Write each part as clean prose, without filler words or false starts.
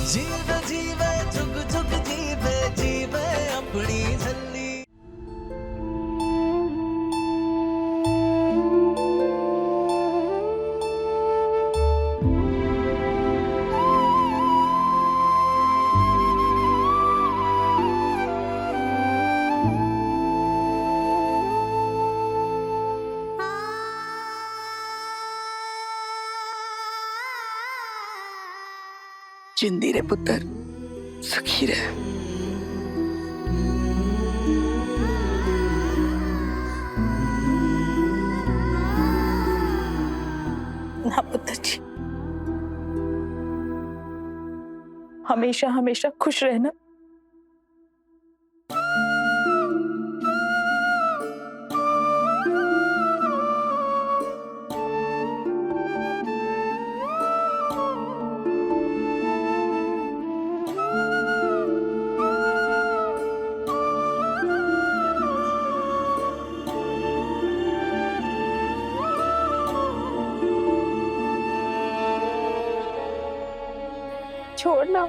जीवे जीवे जुग जुग जीवे जीवे अपनी झल्ली। जिंदी रे पुत्र, सुखी रहे। ना पुत्र जी, हमेशा हमेशा खुश रहना। छोड़ना।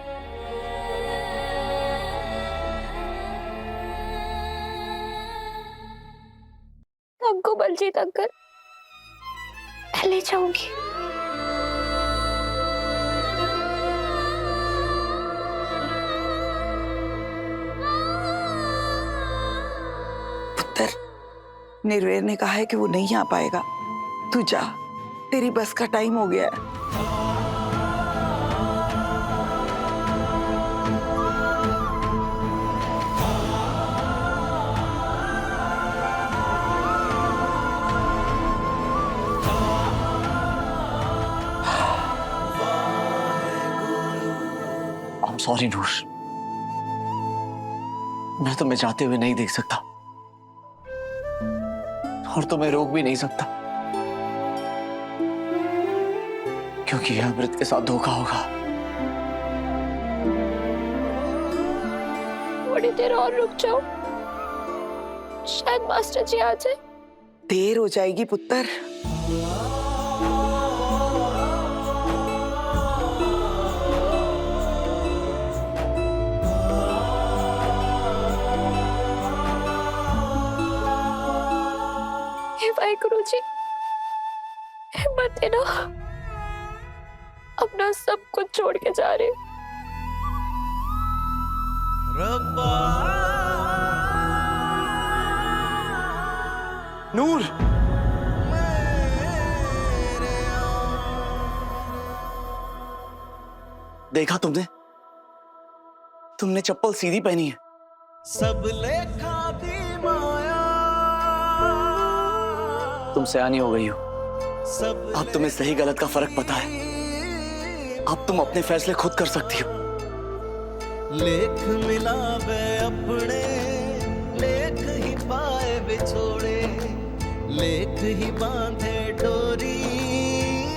आपको बलजीत अंकल, मैं ले जाऊंगी। पुत्र, निर्वेर ने कहा है कि वो नहीं आ पाएगा। तू जा, तेरी बस का टाइम हो गया है। सॉरी नूर, मैं तुम्हें जाते हुए नहीं देख सकता और तुम्हें रोक भी नहीं सकता, क्योंकि यह अमृत के साथ धोखा होगा। थोड़ी देर और रुक जाओ, शायद मास्टर जी आ जाए। देर हो जाएगी पुत्र। वाहिगुरु जी, हिम्मत देना, अपना सब कुछ छोड़ के जा रहे। नूर, देखा तुमने? तुमने चप्पल सीधी पहनी है। सब लेखा दी माया, तुम सयानी हो गई हो। सब अब तुम्हें सही गलत का फर्क पता है। अब तुम अपने फैसले खुद कर सकती हो। लेख मिलावे अपने, लेख ही पाए बिछोड़े, लेख ही बांधे डोरी,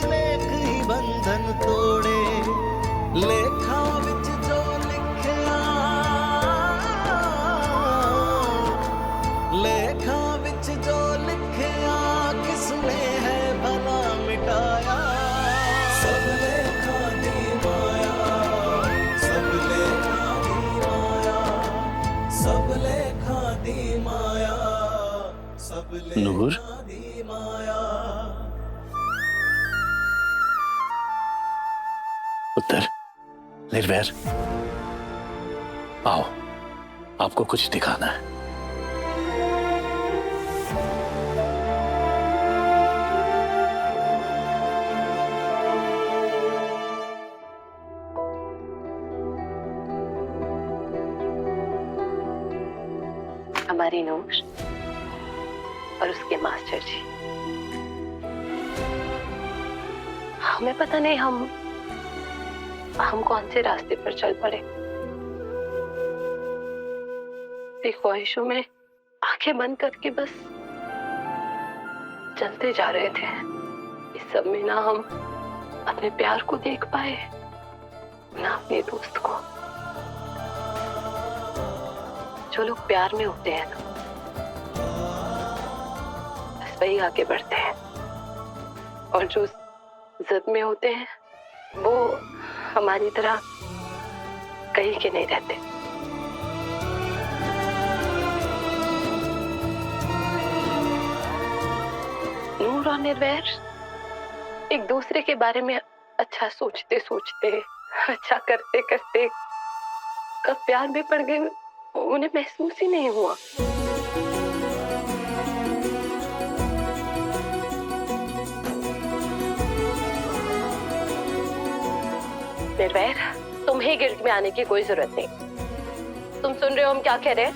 लेख ही बंधन तोड़े। लेखा विच जो लिखिया, लेखा विच जो लिखिया, किसने है भला मिटाया। सब लेखा दी माया, सब लेखा दी माया, सब लेखा दी माया, सब नूर, लेखा दी माया। पुत्र, निर्वैर, आओ, आपको कुछ दिखाना है। हमारी नूर और उसके मास्टर जी, हमें पता नहीं हम कौन से रास्ते पर चल पड़े। ख्वाहिशों में आंखें बंद करके बस चलते जा रहे थे। इस सब में ना हम अपने प्यार को देख पाए, ना अपने दोस्त को। जो लोग प्यार में होते हैं ना, बस वही आगे बढ़ते हैं, और जो जिद में होते हैं वो हमारी तरह कहीं के नहीं रहते। नूर और निर्वैर एक दूसरे के बारे में अच्छा सोचते सोचते, अच्छा करते करते कब प्यार में पड़ गए उन्हें महसूस ही नहीं हुआ। निर्वैर, तुम्हें गिल्ट में आने की कोई जरूरत नहीं। तुम सुन रहे हो हम क्या कह रहे हैं?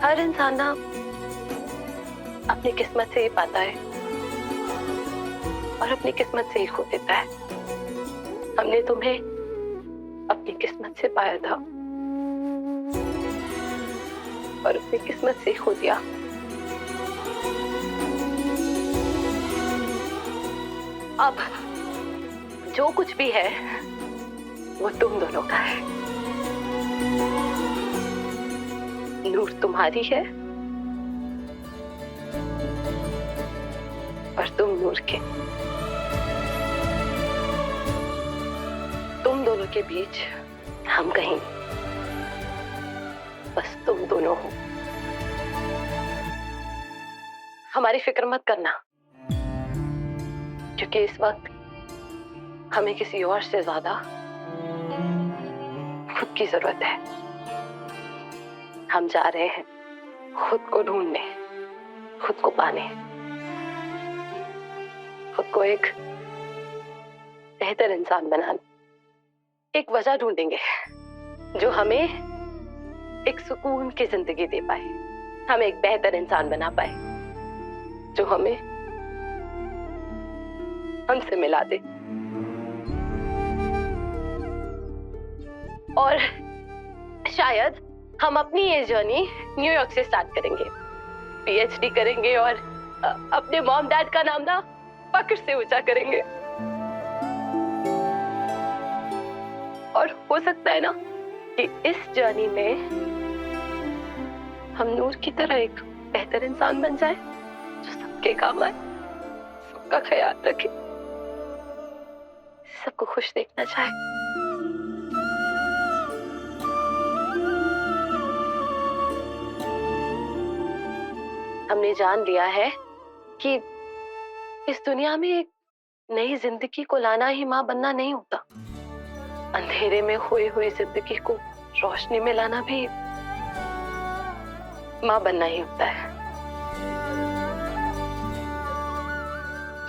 हर इंसान ना अपनी किस्मत से ही पाता है और अपनी किस्मत से ही खो देता है। हमने तुम्हें अपनी किस्मत से पाया था और अपनी किस्मत से ही खो दिया। अब जो कुछ भी है वो तुम दोनों का है। नूर तुम्हारी है और तुम नूर के। तुम दोनों के बीच हम कहीं, बस तुम दोनों हो। हमारी फिक्र मत करना, क्योंकि इस वक्त हमें किसी और से ज्यादा खुद की जरूरत है। हम जा रहे हैं खुद को ढूंढने, खुद को पाने, खुद को एक बेहतर इंसान बनाने। एक वजह ढूंढेंगे जो हमें एक सुकून की जिंदगी दे पाए, हमें एक बेहतर इंसान बना पाए, जो हमें हमसे मिला दे। और शायद हम अपनी ये जर्नी न्यूयॉर्क से स्टार्ट करेंगे, पीएचडी करेंगे और अपने मॉम डैड का नाम ना फक्र से ऊंचा करेंगे। और हो सकता है ना कि इस जर्नी में हम नूर की तरह एक बेहतर इंसान बन जाए, जो सबके काम आए, सबका ख्याल रखे, सबको खुश देखना चाहे। हमने जान लिया है कि इस दुनिया में एक नई जिंदगी को लाना ही माँ बनना नहीं होता। अंधेरे में खोई हुई जिंदगी को रोशनी में लाना भी माँ बनना ही होता है।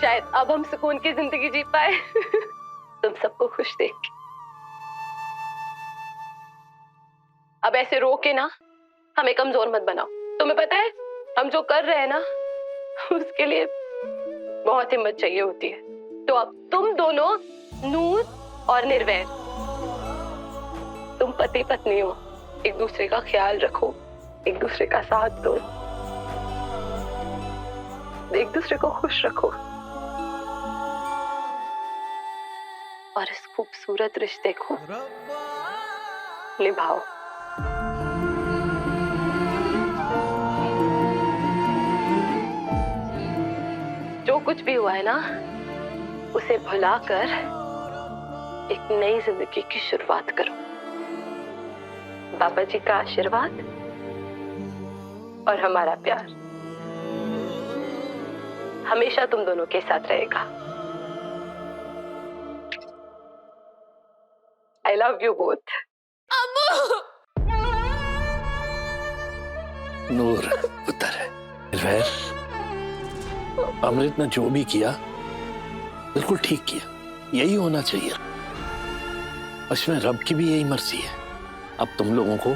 शायद अब हम सुकून की जिंदगी जी पाए तुम सबको खुश देख के। अब ऐसे रो के ना हमें कमजोर मत बनाओ। तुम्हें पता है हम जो कर रहे हैं ना उसके लिए बहुत हिम्मत चाहिए होती है। तो अब तुम दोनों नूर और निर्वैर, तुम पति पत्नी हो, एक दूसरे का ख्याल रखो, एक दूसरे का साथ दो, एक दूसरे को खुश रखो और इस खूबसूरत रिश्ते को निभाओ। जो कुछ भी हुआ है ना उसे भुलाकर एक नई जिंदगी की शुरुआत करो। बाबा जी का आशीर्वाद और हमारा प्यार हमेशा तुम दोनों के साथ रहेगा। I love you both. नूर पुत्र है। अमृत ने जो भी किया बिल्कुल ठीक किया, यही होना चाहिए। उसमें रब की भी यही मर्जी है। अब तुम लोगों को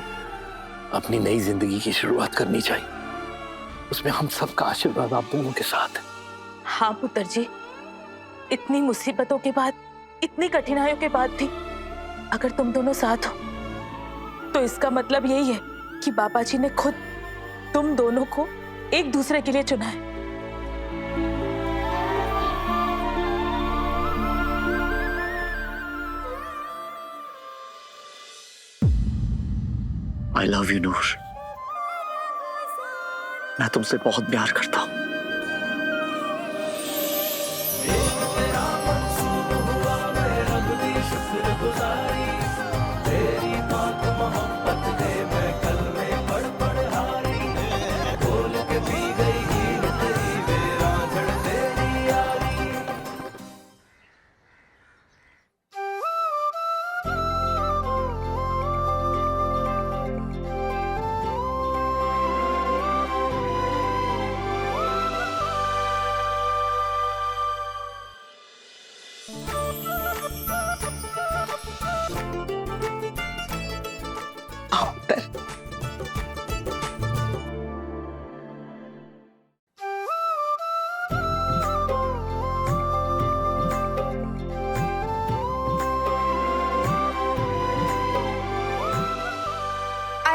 अपनी नई जिंदगी की शुरुआत करनी चाहिए, उसमें हम सबका आशीर्वाद आप दोनों के साथ है। हाँ पुत्र जी, इतनी मुसीबतों के बाद, इतनी कठिनाइयों के बाद भी अगर तुम दोनों साथ हो तो इसका मतलब यही है कि बाबा जी ने खुद तुम दोनों को एक दूसरे के लिए चुना है। I love you, नूर। मैं तुमसे बहुत प्यार करता हूँ।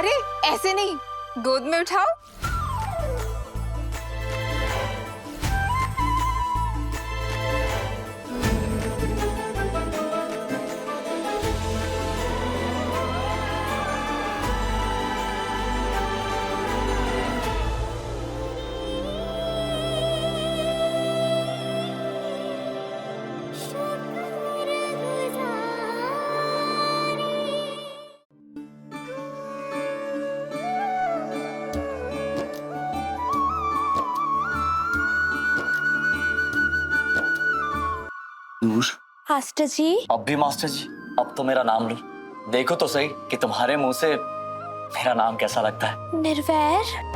अरे ऐसे नहीं, गोद में उठाओ। नूर, मास्टर जी। अब भी मास्टर जी? अब तो मेरा नाम लो। देखो तो सही कि तुम्हारे मुंह से मेरा नाम कैसा लगता है। निर्वैर।